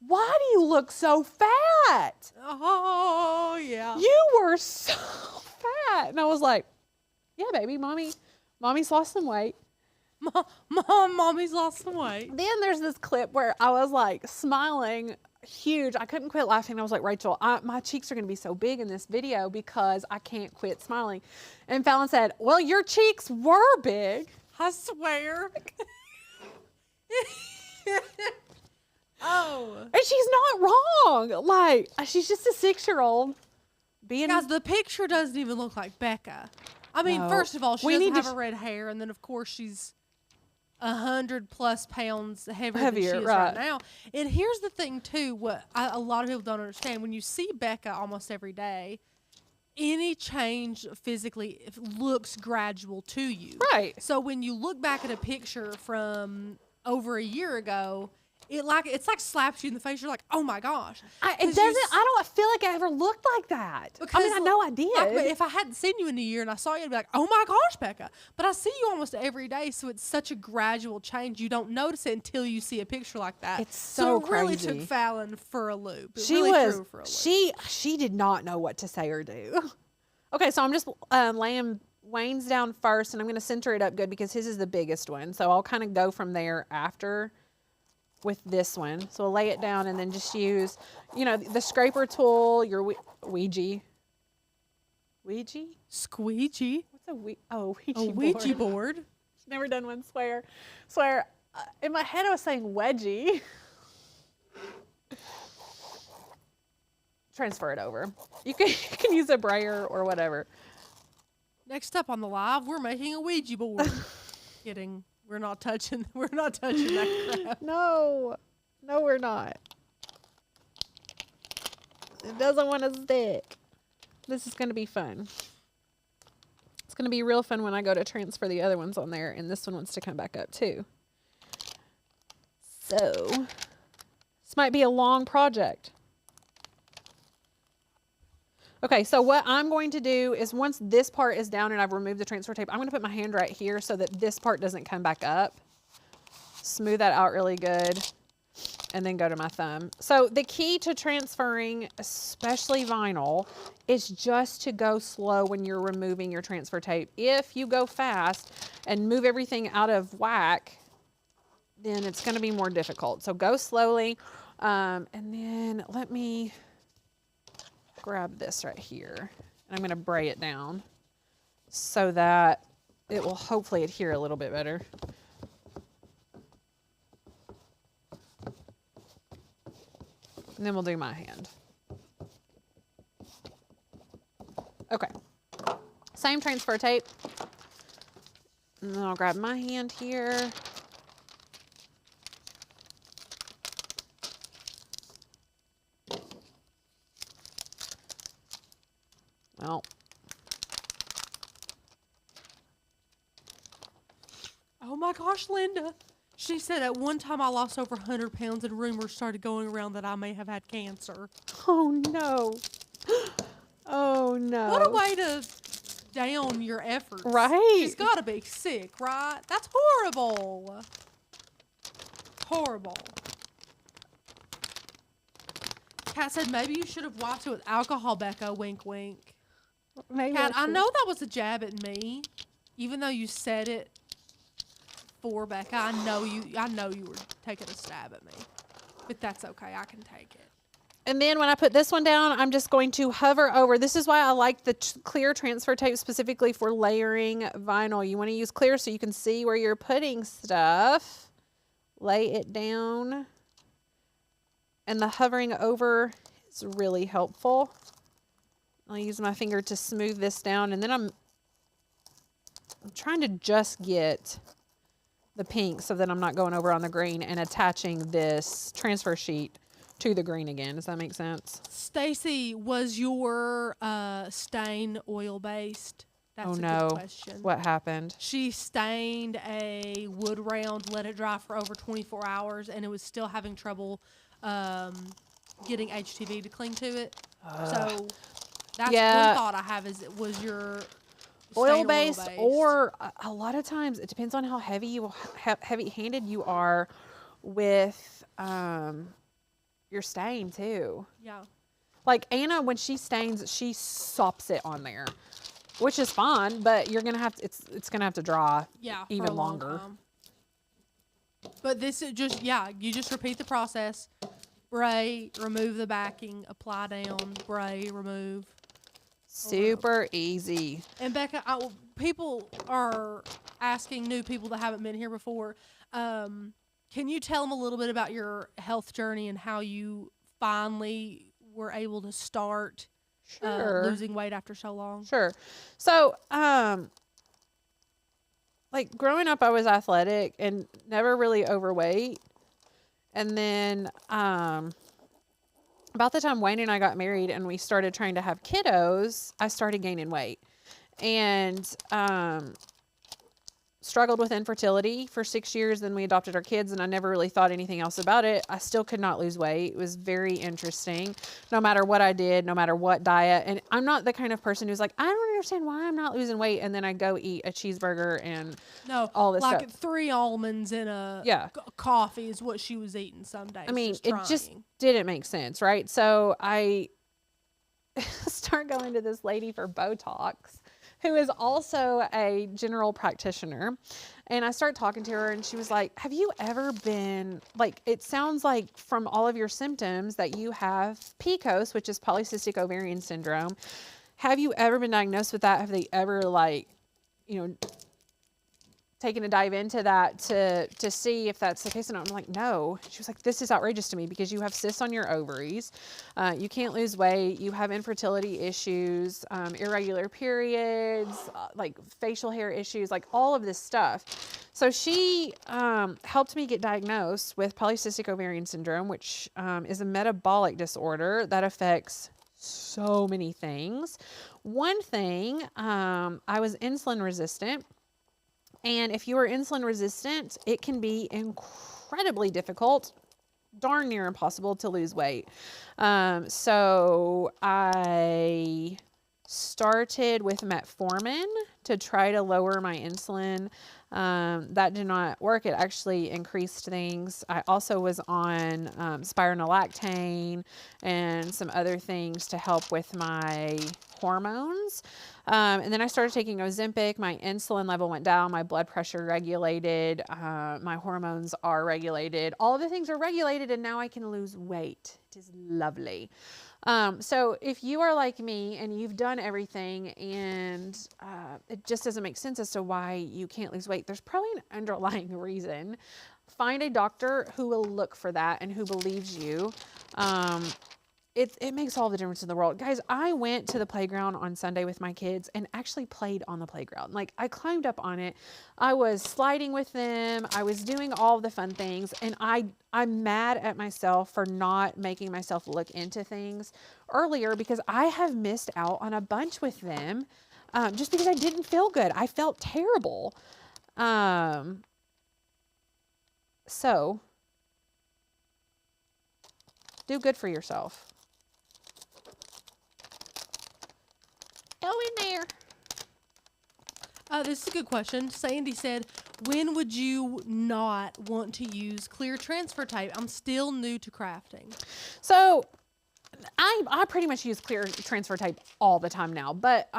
Why do you look so fat? Oh, yeah. You were so fat." And I was like, "Yeah, baby, mommy's lost some weight." Mommy's lost some weight. Then there's this clip where I was smiling huge. I couldn't quit laughing. I was like, "Rachel, my cheeks are going to be so big in this video because I can't quit smiling." And Fallon said, "Well, your cheeks were big." I swear. Oh. And she's not wrong. She's just a 6-year-old being. Guys, the picture doesn't even look like Becca. I mean, No. first of all, she We doesn't need to have a red hair, and then of course she's 100+ pounds heavier than she Heavier, is right. right now. And here's the thing too, what a lot of people don't understand: when you see Becca almost every day, any change physically looks gradual to you. Right. So when you look back at a picture from over a year ago, it's like slaps you in the face. You're like, oh my gosh. It 'Cause doesn't. I don't feel like I ever looked like that. I mean, I know I did. Like, but if I hadn't seen you in a year and I saw you, I'd be like, oh my gosh, Becca. But I see you almost every day, so it's such a gradual change. You don't notice it until you see a picture like that. It's so it really crazy. took Fallon for a loop. It She really was. threw her for a loop. She did not know what to say or do. Okay, so I'm just laying Wayne's down first, and I'm going to center it up good because his is the biggest one. So I'll kind of go from there after with this one. So I'll lay it down and then just use, the scraper tool, your Ouija. Ouija? Squeegee. What's a Ouija? Oh, A Ouija Ouija board. board. Never done one, swear. Swear. In my head, I was saying wedgie. Transfer it over. You can use a brayer or whatever. Next up on the live, we're making a Ouija board. Kidding. We're not touching that crap. No, we're not. It doesn't want to stick. This is going to be fun. It's going to be real fun when I go to transfer the other ones on there, and this one wants to come back up too. So, this might be a long project. Okay, so what I'm going to do is once this part is down and I've removed the transfer tape, I'm going to put my hand right here so that this part doesn't come back up. Smooth that out really good, and then go to my thumb. So the key to transferring, especially vinyl, is just to go slow when you're removing your transfer tape. If you go fast and move everything out of whack, then it's going to be more difficult. So go slowly, and then let me grab this right here, and I'm going to bray it down so that it will hopefully adhere a little bit better. And then we'll do my hand. Okay. Same transfer tape. And then I'll grab my hand here. Well, Oh my gosh, Linda. She said at one time I lost over 100 pounds and rumors started going around that I may have had cancer. oh no. Oh no. What a way to down your efforts. Right. She's got to be sick, right? That's horrible. Horrible. Kat said maybe you should have wiped it with alcohol, Becca. Wink, wink. Maybe Kat, I should- know that was a jab at me, even though you said it for Becca. I know you were taking a stab at me, but that's okay. I can take it. And then when I put this one down, I'm just going to hover over. This is why I like the clear transfer tape specifically for layering vinyl. You want to use clear so you can see where you're putting stuff. Lay it down. And the hovering over is really helpful. I'll use my finger to smooth this down, and then I'm trying to just get the pink so that I'm not going over on the green and attaching this transfer sheet to the green again. Does that make sense? Stacy, was your stain oil based? That's Oh a no. good question. What happened? She stained a wood round, let it dry for over 24 hours, and it was still having trouble getting HTV to cling to it. So that's Yeah. one thought I have is, was your Oil stain based, or a lot of times it depends on how heavy handed you are with your stain too. Yeah. Like Anna, when she stains, she sops it on there, which is fine, but you're gonna have to, it's gonna have to dry Yeah, even for a long longer. time. But this is just, you just repeat the process. Bray, remove the backing, apply down, bray, remove. Super easy. And Becca, people are asking, new people that haven't been here before, can you tell them a little bit about your health journey and how you finally were able to start losing weight after so long? Sure. So, like growing up, I was athletic and never really overweight. And then, about the time Wayne and I got married and we started trying to have kiddos, I started gaining weight. And, struggled with infertility for 6 years. Then we adopted our kids, and I never really thought anything else about it. I still could not lose weight. It was very interesting, no matter what I did, no matter what diet. And I'm not the kind of person who's like, I don't understand why I'm not losing weight, and then I go eat a cheeseburger and all this like stuff. 3 almonds in a coffee is what she was eating some days. I mean, it just didn't make sense, right? So I start going to this lady for Botox, who is also a general practitioner. And I start talking to her, and she was like, have you ever been, like, it sounds like from all of your symptoms that you have PCOS, which is polycystic ovarian syndrome. Have you ever been diagnosed with that? Have they ever, like, you know, taken a dive into that to see if that's the case? And I'm like, no. She was like, this is outrageous to me because you have cysts on your ovaries. You can't lose weight. You have infertility issues, irregular periods, like facial hair issues, like all of this stuff. So she helped me get diagnosed with polycystic ovarian syndrome, which is a metabolic disorder that affects so many things. One thing, I was insulin resistant. And if you are insulin resistant, it can be incredibly difficult, darn near impossible to lose weight. So I started with metformin to try to lower my insulin. That did not work. It actually increased things. I also was on spironolactone and some other things to help with my hormones. And then I started taking Ozempic. My insulin level went down. My blood pressure regulated. My hormones are regulated. All of the things are regulated, and now I can lose weight. It is lovely. So if you are like me and you've done everything and it just doesn't make sense as to why you can't lose weight, there's probably an underlying reason. Find a doctor who will look for that and who believes you. It makes all the difference in the world. Guys, I went to the playground on Sunday with my kids and actually played on the playground. Like, I climbed up on it. I was sliding with them. I was doing all the fun things. And I'm mad at myself for not making myself look into things earlier because I have missed out on a bunch with them just because I didn't feel good. I felt terrible. So, do good for yourself. Go in there. This is a good question. Sandy said, when would you not want to use clear transfer tape? I'm still new to crafting. So I pretty much use clear transfer tape all the time now, but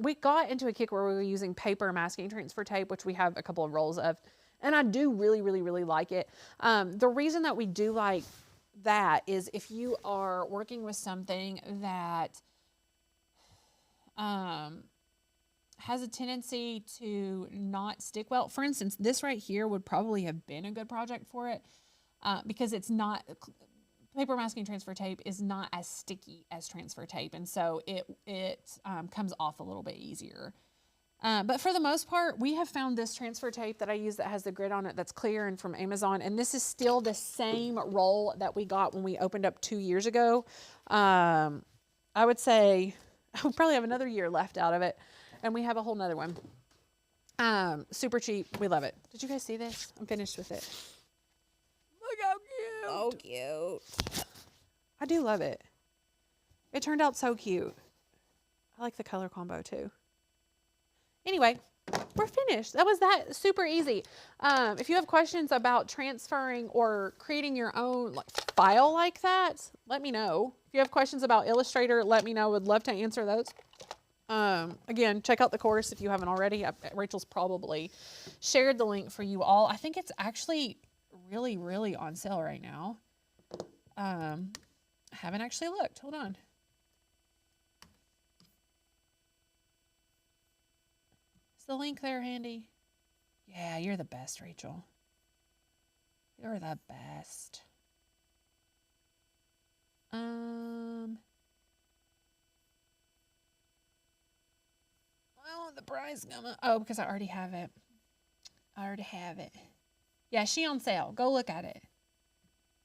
we got into a kick where we were using paper masking transfer tape, which we have a couple of rolls of, and I do really, really, really like it. The reason that we do like that is if you are working with something that has a tendency to not stick well. For instance, this right here would probably have been a good project for it because it's not, paper masking transfer tape is not as sticky as transfer tape. And so it comes off a little bit easier. But for the most part, we have found this transfer tape that I use that has the grid on it that's clear and from Amazon. And this is still the same roll that we got when we opened up 2 years ago. I would say we probably have another year left out of it. And we have a whole nother one. Super cheap. We love it. Did you guys see this? I'm finished with it. Look how cute. So cute. I do love it. It turned out so cute. I like the color combo too. Anyway, we're finished. That was that super easy. If you have questions about transferring or creating your own file like that, let me know. If you have questions about Illustrator, let me know. Would love to answer those. Again, check out the course if you haven't already. Rachel's probably shared the link for you all. I think it's actually really, really on sale right now. I haven't actually looked. Hold on. Is the link there handy? Yeah, you're the best, Rachel. You're the best. Well, the price gonna, oh, because I already have it. I already have it. Yeah, she on sale. Go look at it.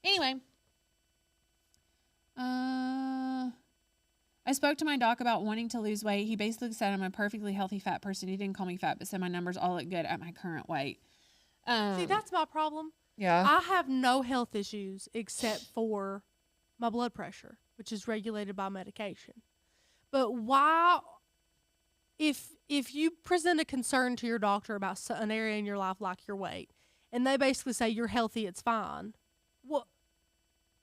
Anyway. I spoke to my doc about wanting to lose weight. He basically said I'm a perfectly healthy fat person. He didn't call me fat, but said my numbers all look good at my current weight. See, that's my problem. Yeah. I have no health issues except for my blood pressure, which is regulated by medication. But why, if you present a concern to your doctor about an area in your life like your weight, and they basically say you're healthy, it's fine. Well,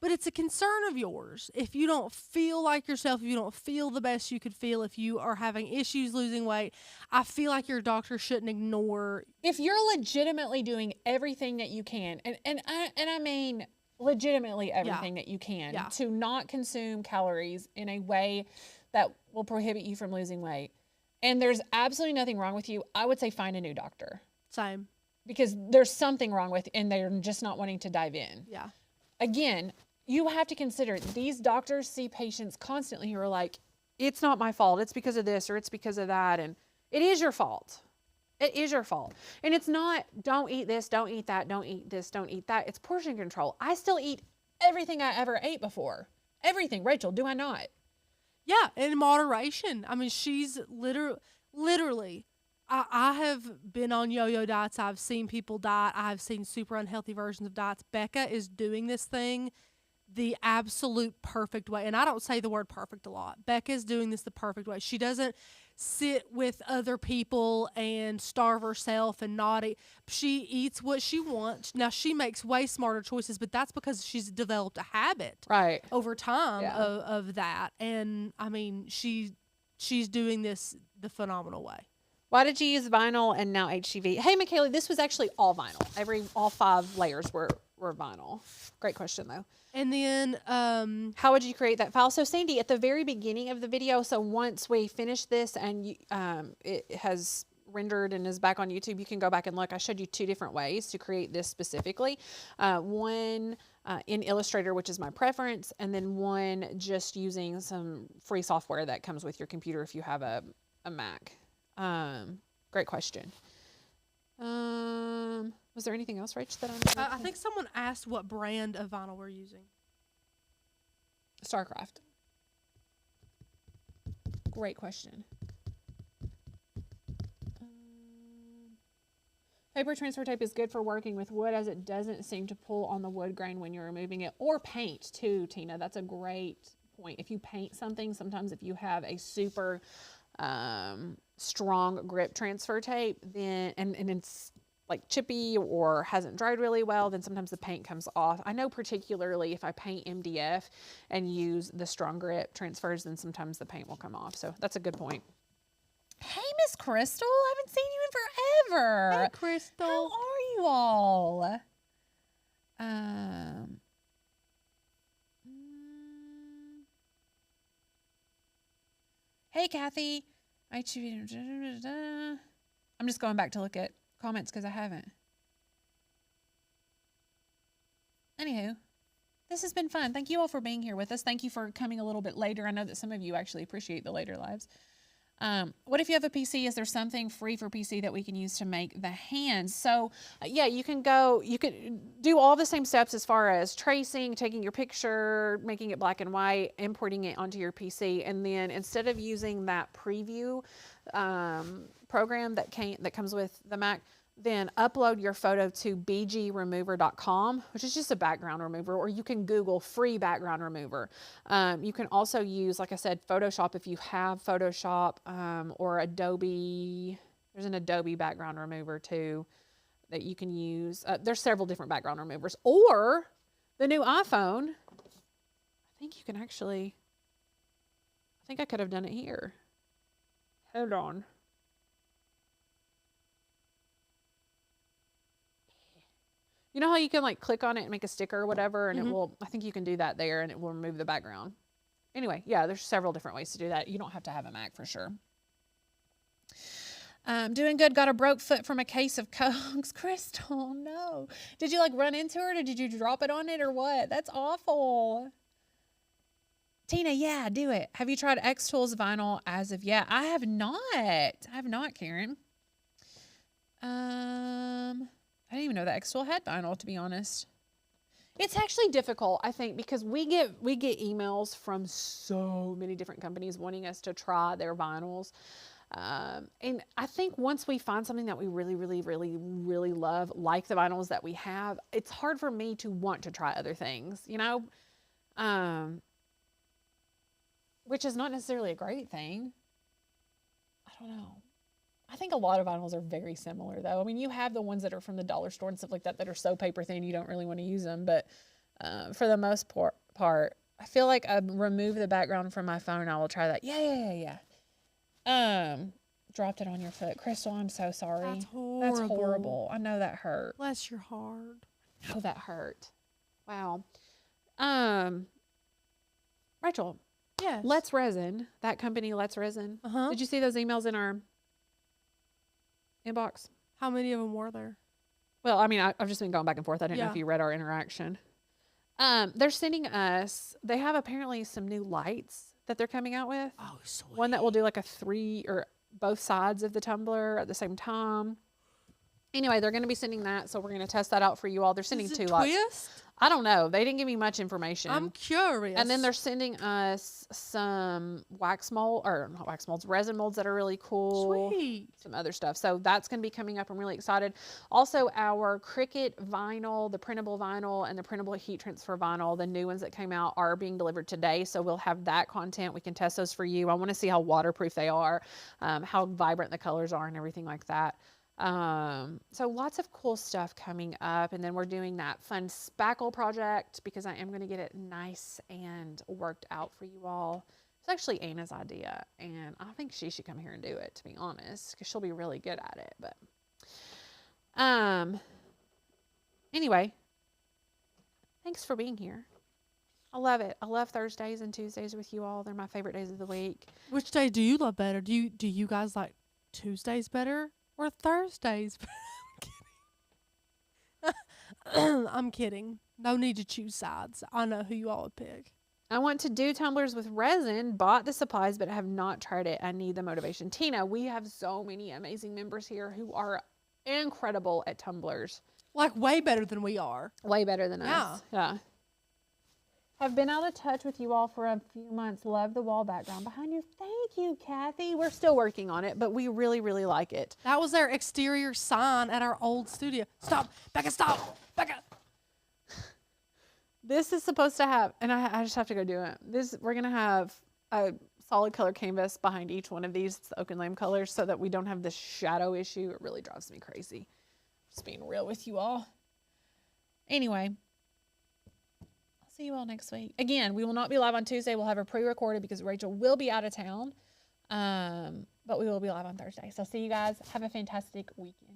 but it's a concern of yours. If you don't feel like yourself, if you don't feel the best you could feel, if you are having issues losing weight, I feel like your doctor shouldn't ignore. If you're legitimately doing everything that you can, and I mean legitimately everything that you can to not consume calories in a way that will prohibit you from losing weight, and there's absolutely nothing wrong with you, I would say find a new doctor. Same. Because there's something wrong with, and they're just not wanting to dive in. Yeah. Again, you have to consider these doctors see patients constantly who are like, it's not my fault. It's because of this or it's because of that. And it is your fault. It is your fault. And it's not, don't eat this, don't eat that, don't eat this, don't eat that. It's portion control. I still eat everything I ever ate before. Everything. Rachel, do I not? Yeah, in moderation. I mean, she's literally, I have been on yo-yo diets. I've seen people diet. I've seen super unhealthy versions of diets. Becca is doing this thing the absolute perfect way. And I don't say the word perfect a lot. Becca is doing this the perfect way. She doesn't sit with other people and starve herself and not eat. She eats what she wants. Now, she makes way smarter choices, but that's because she's developed a habit over time of that. And, I mean, she's doing this the phenomenal way. Why did you use vinyl and now HGV? Hey, Michaela, this was actually all vinyl. All 5 layers were vinyl. Great question, though. And then, how would you create that file? So, Sandy, at the very beginning of the video, so once we finish this and you, it has rendered and is back on YouTube, you can go back and look. I showed you 2 different ways to create this specifically. One in Illustrator, which is my preference, and then one just using some free software that comes with your computer if you have a Mac. Great question. Was there anything else, Rach, that I think someone asked what brand of vinyl we're using. Starcraft. Great question. Paper transfer tape is good for working with wood as it doesn't seem to pull on the wood grain when you're removing it. Or paint too, Tina. That's a great point. If you paint something, sometimes if you have a super strong grip transfer tape, then and it's like chippy or hasn't dried really well, then sometimes the paint comes off. I know particularly if I paint MDF and use the strong grip transfers, then sometimes the paint will come off. So that's a good point. Hey, Miss Crystal, I haven't seen you in forever. Hey, Crystal. How are you all? Hey, Kathy. I'm just going back to look at comments because I haven't. Anywho, this has been fun. Thank you all for being here with us. Thank you for coming a little bit later. I know that some of you actually appreciate the later lives. What if you have a PC? Is there something free for PC that we can use to make the hands? So yeah, you can do all the same steps as far as tracing, taking your picture, making it black and white, importing it onto your PC. And then instead of using that preview program that comes with the Mac, then upload your photo to bgremover.com, which is just a background remover, or you can Google free background remover. You can also use, like I said, Photoshop if you have Photoshop, or Adobe. There's an Adobe background remover too that you can use. There's several different background removers. Or the new iPhone, I think you can actually, I think I could have done it here. Hold on. You know how you can like click on it and make a sticker or whatever, and it will, I think you can do that there and it will remove the background. Anyway, yeah, there's several different ways to do that. You don't have to have a Mac for sure. Doing good. Got a broke foot from a case of Cokes. Crystal, no. Did you like run into it or did you drop it on it or what? That's awful. Tina, yeah, do it. Have you tried X-Tools vinyl as of yet? I have not. I have not, Karen. I didn't even know that X-Tool had vinyl, to be honest. It's actually difficult, I think, because we get emails from so many different companies wanting us to try their vinyls. And I think once we find something that we really, really, really, really love, like the vinyls that we have, it's hard for me to want to try other things, you know, which is not necessarily a great thing. I don't know. I think a lot of vinyls are very similar, though. I mean, you have the ones that are from the dollar store and stuff like that are so paper thin you don't really want to use them. But for the most part, I feel like I remove the background from my phone. I will try that. Yeah. Dropped it on your foot. Crystal, I'm so sorry. That's horrible. That's horrible. I know that hurt. Bless your heart. I know that hurt. Wow. Rachel. Yes. Let's Resin. That company, Let's Resin. Uh-huh. Did you see those emails in our inbox? How many of them were there? Well, I mean, I've just been going back and forth. I didn't know Yeah. if you read our interaction. They're sending us, they have apparently some new lights that they're coming out with. Oh, sweet. One that will do like a 3 or both sides of the tumbler at the same time. Anyway, they're going to be sending that, so we're going to test that out for you all. They're sending Is it 2 lights. twist? I don't know. They didn't give me much information. I'm curious. And then they're sending us some wax mold, or not wax molds, resin molds that are really cool. Sweet. Some other stuff. So that's going to be coming up. I'm really excited. Also, our Cricut vinyl, the printable vinyl, and the printable heat transfer vinyl, the new ones that came out are being delivered today. So we'll have that content. We can test those for you. I want to see how waterproof they are, how vibrant the colors are, and everything like that. So lots of cool stuff coming up, and then we're doing that fun spackle project because I am going to get it nice and worked out for you all. It's actually Anna's idea, and I think she should come here and do it, to be honest, because she'll be really good at it. But anyway, thanks for being here. I love it. I love Thursdays and Tuesdays with you all. They're my favorite days of the week. Which day do you love better? Do you guys like Tuesdays better or Thursdays? I'm kidding. No need to choose sides. I know who you all would pick. I want to do tumblers with resin, bought the supplies, but have not tried it. I need the motivation. Tina, we have so many amazing members here who are incredible at tumblers. Like way better than we are. Way better than us. Yeah. Have been out of touch with you all for a few months. Love the wall background behind you. Thank you, Kathy. We're still working on it, but we really, really like it. That was their exterior sign at our old studio. Stop. Becca, stop. Becca. This is supposed to have, and I just have to go do it. We're going to have a solid color canvas behind each one of these. It's the Oak and Lamb colors so that we don't have this shadow issue. It really drives me crazy. Just being real with you all. Anyway. See you all next week. Again, we will not be live on Tuesday. We'll have her pre-recorded because Rachel will be out of town. But we will be live on Thursday. So see you guys. Have a fantastic weekend.